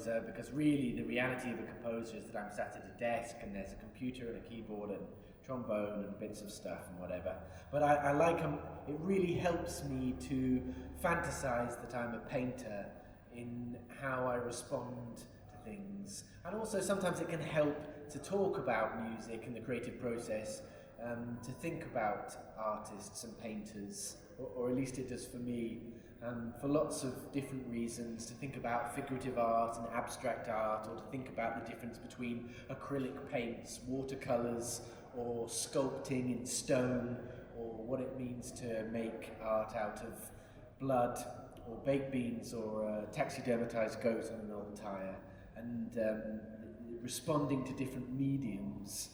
composer, because really the reality of a composer is that I'm sat at a desk and there's a computer and a keyboard and trombone and bits of stuff and whatever. But I like it really helps me to fantasize that I'm a painter in how I respond to things. And also sometimes it can help to talk about music and the creative process, to think about artists and painters, or at least it does for me, for lots of different reasons, to think about figurative art and abstract art, or to think about the difference between acrylic paints, watercolours, or sculpting in stone, or what it means to make art out of blood, or baked beans, or a taxidermatized goat on an old tyre, and responding to different mediums.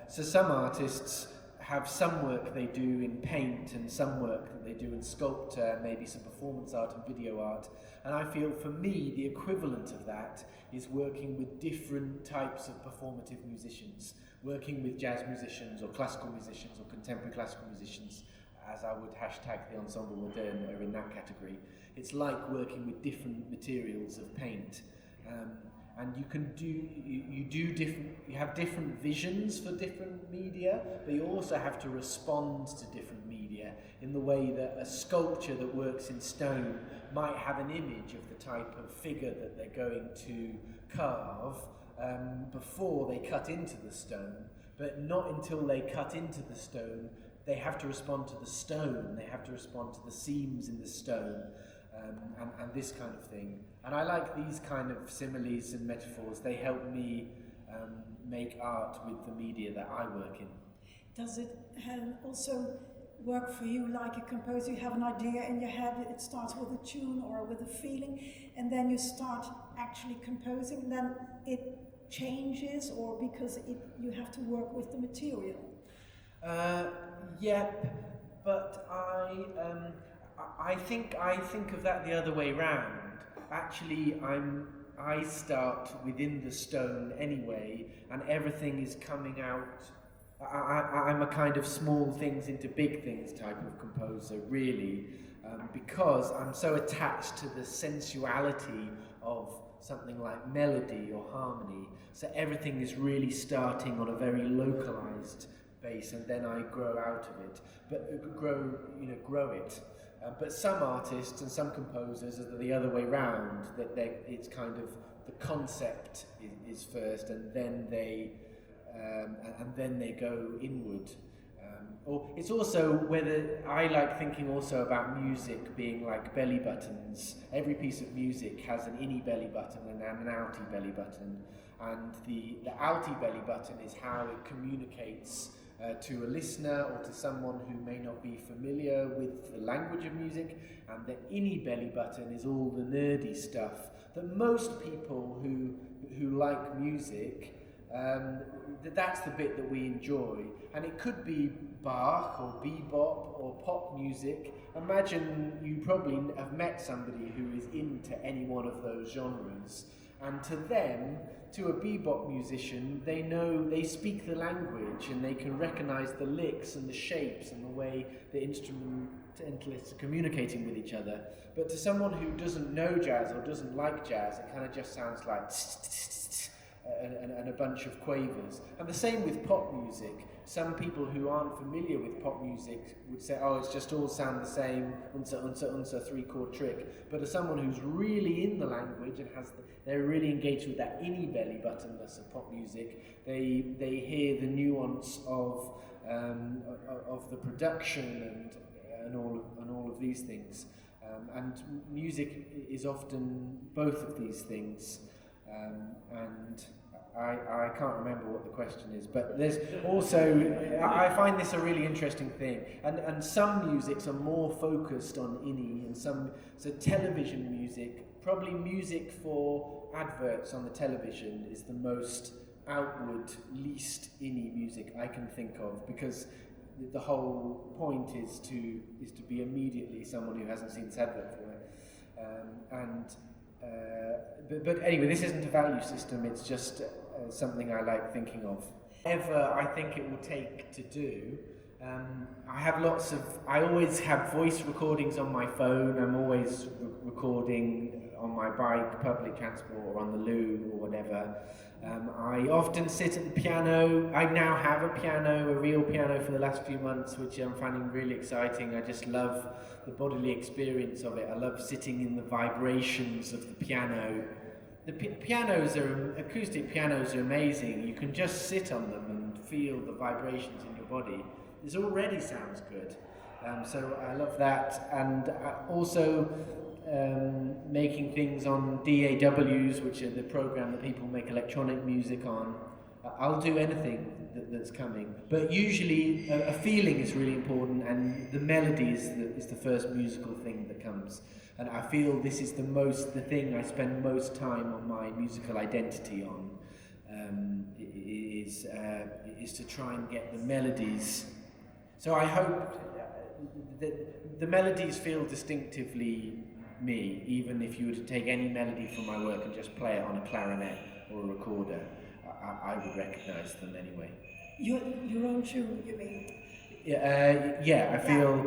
So some artists have some work they do in paint and some work that they do in sculpture, maybe some performance art and video art. And I feel for me the equivalent of that is working with different types of performative musicians, working with jazz musicians or classical musicians or contemporary classical musicians, as I would hashtag the Ensemble Modern are in that category. It's like working with different materials of paint. And you have different visions for different media, but you also have to respond to different media in the way that a sculpture that works in stone might have an image of the type of figure that they're going to carve before they cut into the stone, but not until they cut into the stone. They have to respond to the stone, they have to respond to the seams in the stone, and this kind of thing. And I like these kind of similes and metaphors. They help me make art with the media that I work in. Does it also work for you like a composer? You have an idea in your head, it starts with a tune or with a feeling, and then you start actually composing, then it changes, or because you have to work with the material? Yeah, but I think of that the other way round. Actually, I start within the stone anyway, and everything is coming out. I'm a kind of small things into big things type of composer, really, because I'm so attached to the sensuality of something like melody or harmony. So everything is really starting on a very localized base, and then I grow out of it, but grow it. But some artists and some composers are the other way round, that it's kind of the concept is first, and then they go inward. Or it's also whether I like thinking also about music being like belly buttons. Every piece of music has an innie belly button and an outie belly button, and the outie belly button is how it communicates to a listener or to someone who may not be familiar with the language of music, and the innie belly button is all the nerdy stuff that most people who like music, that's the bit that we enjoy. And it could be Bach or bebop or pop music. Imagine you probably have met somebody who is into any one of those genres, and to them, to a bebop musician, they speak the language and they can recognize the licks and the shapes and the way the instrumentalists are communicating with each other. But to someone who doesn't know jazz or doesn't like jazz, it kind of just sounds like and a bunch of quavers. And the same with pop music. Some people who aren't familiar with pop music would say, oh, it's just all sound the same, unsa, unsa, unsa, three-chord trick. But as someone who's really in the language and they're really engaged with that innie belly buttonness of pop music, they hear the nuance of the production and all of these things. And music is often both of these things. And I can't remember what the question is, but there's also, I find this a really interesting thing, and some musics are more focused on innie, and so television music, probably music for adverts on the television, is the most outward, least innie music I can think of, because the whole point is to be immediately someone who hasn't seen this advert before, But anyway, this isn't a value system, it's just something I like thinking of. Whatever I think it will take to do, I always have voice recordings on my phone. I'm always recording on my bike, public transport, or on the loo or whatever. I often sit at the piano. I now have a piano, a real piano, for the last few months, which I'm finding really exciting. I just love the bodily experience of it. I love sitting in the vibrations of the piano. Acoustic pianos are amazing. You can just sit on them and feel the vibrations in your body. This already sounds good. So I love that. And also making things on DAWs, which are the program that people make electronic music on. I'll do anything that's coming. But usually a feeling is really important, and the melody is the first musical thing that comes. And I feel this is the thing I spend most time on my musical identity on, is to try and get the melodies. So I hope that the melodies feel distinctively me, even if you were to take any melody from my work and just play it on a clarinet or a recorder, I would recognise them anyway. Your own tune, you mean? I feel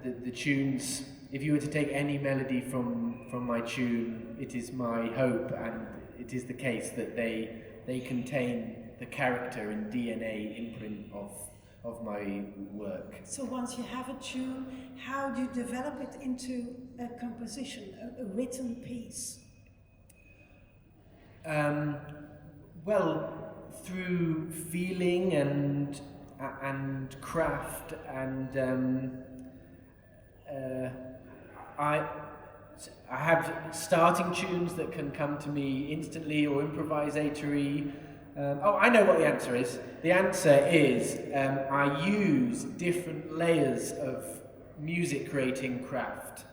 the tunes, if you were to take any melody from my tune, it is my hope, and it is the case, that they contain the character and DNA imprint of my work. So once you have a tune, how do you develop it into a composition, a written piece? Well, through feeling and craft, and I have starting tunes that can come to me instantly or improvisatory. I know what the answer is. The answer is I use different layers of music creating craft.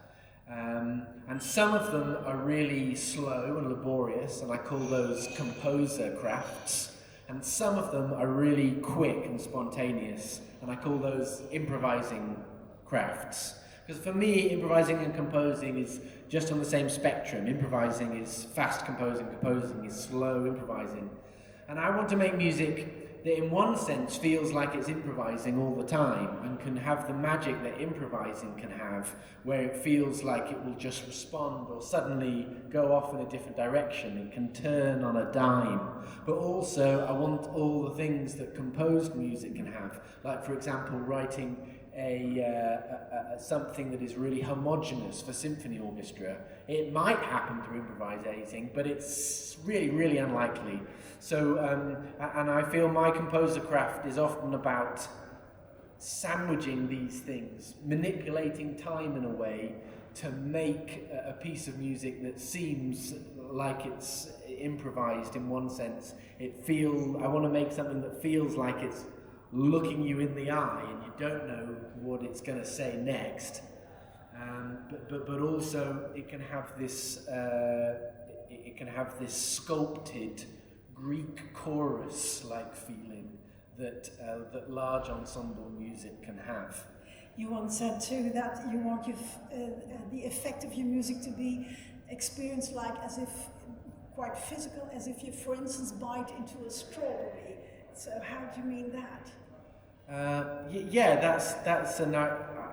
And some of them are really slow and laborious, and I call those composer crafts. And some of them are really quick and spontaneous, and I call those improvising crafts. Because for me, improvising and composing is just on the same spectrum. Improvising is fast composing, composing is slow improvising. And I want to make music that in one sense feels like it's improvising all the time, and can have the magic that improvising can have, where it feels like it will just respond or suddenly go off in a different direction. It can turn on a dime. But also I want all the things that composed music can have, like for example writing something that is really homogeneous for symphony orchestra. It might happen through improvising, but it's really, really unlikely. So, and I feel my composer craft is often about sandwiching these things, manipulating time in a way to make a piece of music that seems like it's improvised in one sense. I want to make something that feels like it's looking you in the eye and you don't know what it's going to say next. But also it can have this sculpted Greek chorus-like feeling that large ensemble music can have. You once said too that you want the effect of your music to be experienced like as if quite physical, as if you, for instance, bite into a strawberry. So how do you mean that?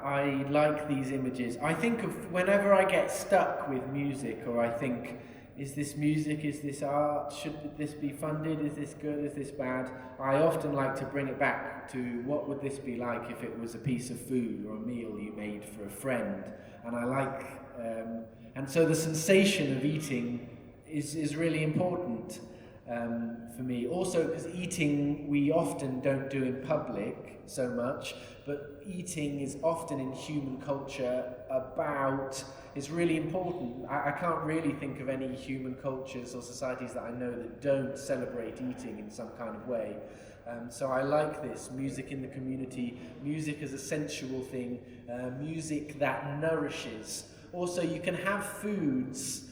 I like these images. I think of whenever I get stuck with music, or I think, is this music, is this art, should this be funded, is this good, is this bad? I often like to bring it back to what would this be like if it was a piece of food or a meal you made for a friend. And I like, and so the sensation of eating is really important for me. Also, because eating we often don't do in public so much, but eating is often in human culture is really important. I can't really think of any human cultures or societies that I know that don't celebrate eating in some kind of way. So I like this, music in the community, music as a sensual thing, music that nourishes. Also, you can have foods.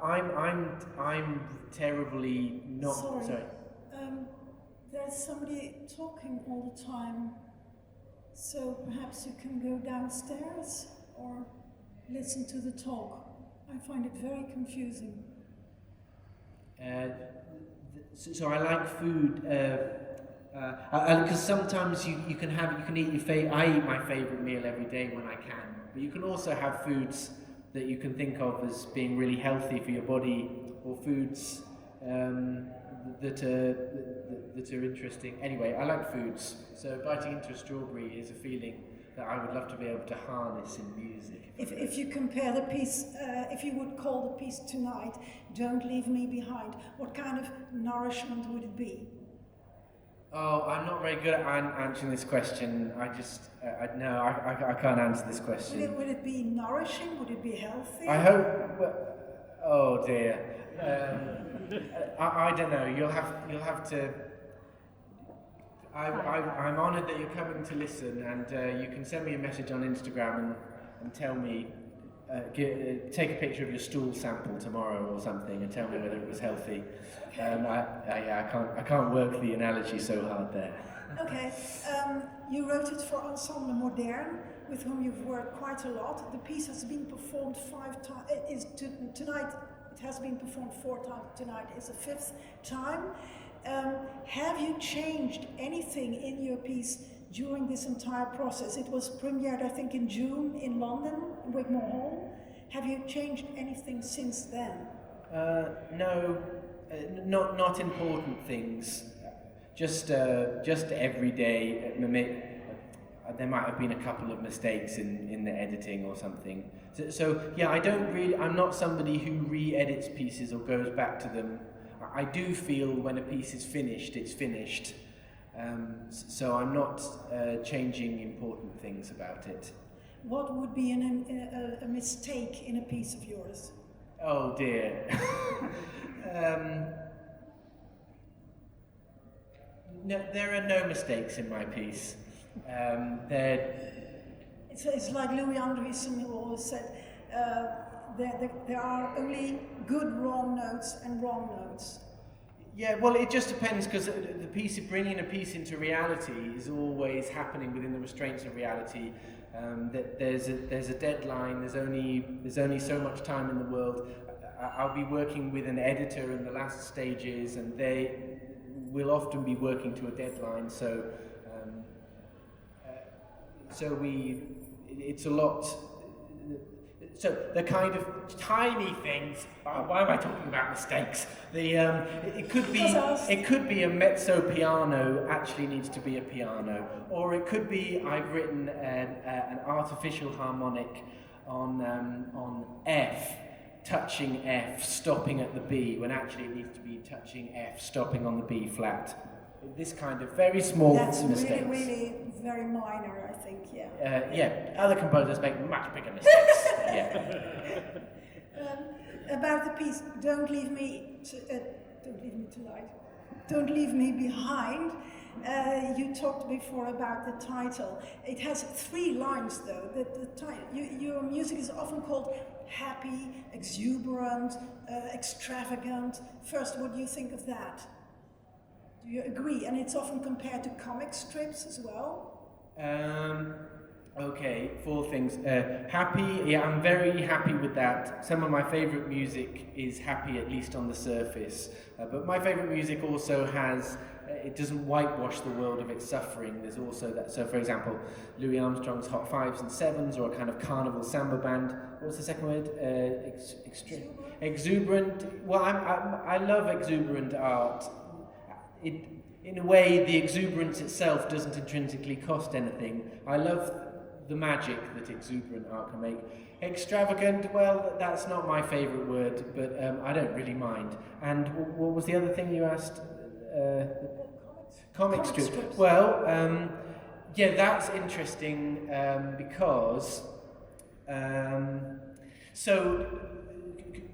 I'm terribly not. Sorry. There's somebody talking all the time, so perhaps you can go downstairs or listen to the talk. I find it very confusing. So I like food because sometimes you can eat I eat my favourite meal every day when I can, but you can also have foods that you can think of as being really healthy for your body, or foods that are interesting. Anyway, I like foods, so biting into a strawberry is a feeling that I would love to be able to harness in music. If you compare the piece, if you would call the piece Tonight, Don't Leave Me Behind, what kind of nourishment would it be? Oh, I'm not very good at answering this question. I can't answer this question. Would it be nourishing? Would it be healthy? I hope. Oh dear. I don't know. You'll have to. I'm honoured that you're coming to listen, and you can send me a message on Instagram and tell me. Take a picture of your stool sample tomorrow or something, and tell me whether it was healthy. I can't work the analogy so hard there. Okay. You wrote it for Ensemble Modern, with whom you've worked quite a lot. The piece has been performed 5 times. Tonight it has been performed 4 times. Tonight is the 5th time. Have you changed anything in your piece during this entire process? It was premiered, I think, in June in London, in Wigmore Hall. Have you changed anything since then? No, not important things. Just every day. There might have been a couple of mistakes in the editing or something. So yeah, I'm not somebody who re-edits pieces or goes back to them. I do feel when a piece is finished, it's finished. So I'm not changing important things about it. What would be a mistake in a piece of yours? Oh dear. No, there are no mistakes in my piece. It's like Louis Andriessen, who always said, there are only good wrong notes and wrong notes. Yeah, well, it just depends, because the piece of bringing a piece into reality is always happening within the restraints of reality. That there's a deadline. There's only so much time in the world. I'll be working with an editor in the last stages, and they will often be working to a deadline. So it's a lot. So the kind of tiny things. Why am I talking about mistakes? It could be a mezzo piano actually needs to be a piano, or it could be I've written an artificial harmonic on F, touching F, stopping at the B, when actually it needs to be touching F, stopping on the B flat. This kind of very small mistakes. That's really very minor, I think. Yeah. Yeah. Other composers make much bigger mistakes. Yeah. About the piece, Don't Leave Me Tonight. Don't Leave Me Behind. You talked before about the title. It has 3 lines, though. Your music is often called happy, exuberant, extravagant. First, what do you think of that? Do you agree? And it's often compared to comic strips as well. Okay, 4 things. Happy, yeah, I'm very happy with that. Some of my favourite music is happy, at least on the surface. But my favourite music also has, it doesn't whitewash the world of its suffering. There's also that, so for example, Louis Armstrong's Hot 5s and 7s, or a kind of carnival samba band. What's the second word? Exuberant. Well, I love exuberant art. In a way, the exuberance itself doesn't intrinsically cost anything. I love the magic that exuberant art can make. Extravagant, well, that's not my favourite word, but I don't really mind. And what was the other thing you asked? Comic strip. Well, yeah, that's interesting because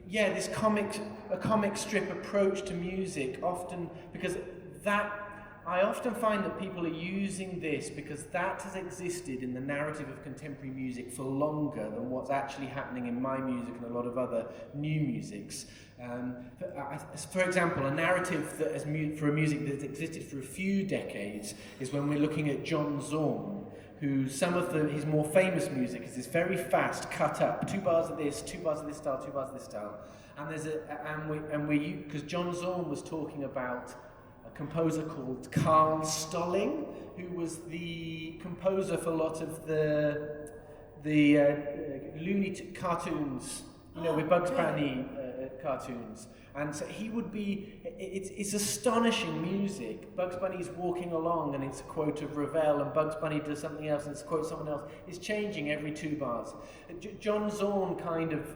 this comic strip approach to music often, because I often find that people are using this because that has existed in the narrative of contemporary music for longer than what's actually happening in my music and a lot of other new musics. For example, a narrative that for a music that's existed for a few decades is when we're looking at John Zorn, who some of his more famous music is this very fast, cut up, 2 bars of this, 2 bars of this style, 2 bars of this style, and because John Zorn was talking about a composer called Carl Stalling, who was the composer for a lot of the cartoons, with Bugs Bunny cartoons. And so he would be, it's astonishing music. Bugs Bunny's walking along and it's a quote of Ravel, and Bugs Bunny does something else and it's a quote of someone else. It's changing every 2 bars. John Zorn kind of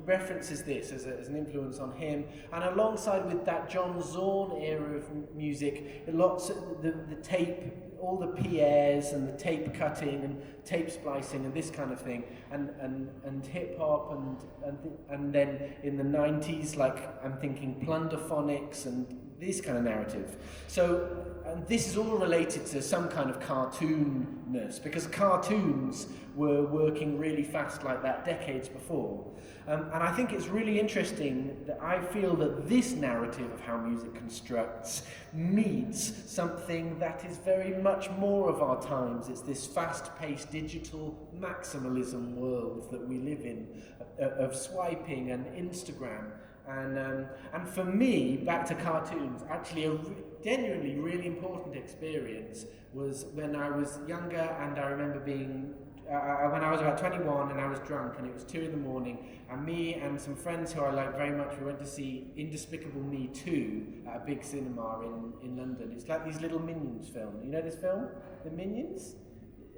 references this as an influence on him, and alongside with that John Zorn era of music, lots of the tape, all the PAs and the tape cutting and tape splicing and this kind of thing, and hip hop and then in the 90s, like I'm thinking Plunderphonics and this kind of narrative. So, and this is all related to some kind of cartoonness, because cartoons were working really fast like that decades before. And I think it's really interesting that I feel that this narrative of how music constructs meets something that is very much more of our times. It's this fast-paced digital maximalism world that we live in, of swiping and Instagram. And for me, back to cartoons, actually a genuinely really important experience was when I was younger, and I remember being, when I was about 21 and I was drunk and it was 2 a.m, and me and some friends who I like very much, we went to see Indespicable Me 2 at a big cinema in London. It's like these little Minions film. You know this film? The Minions?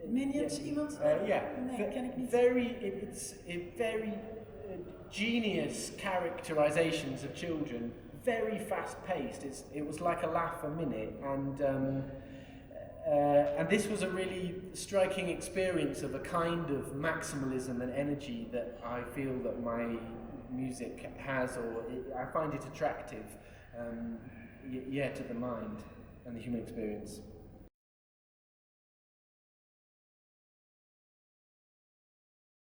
Minions, iemand? Yeah. Nee, ken ik niet. It's very genius characterizations of children, very fast-paced. It was like a laugh a minute, and this was a really striking experience of a kind of maximalism and energy that I feel that my music has, or I find it attractive, to the mind and the human experience.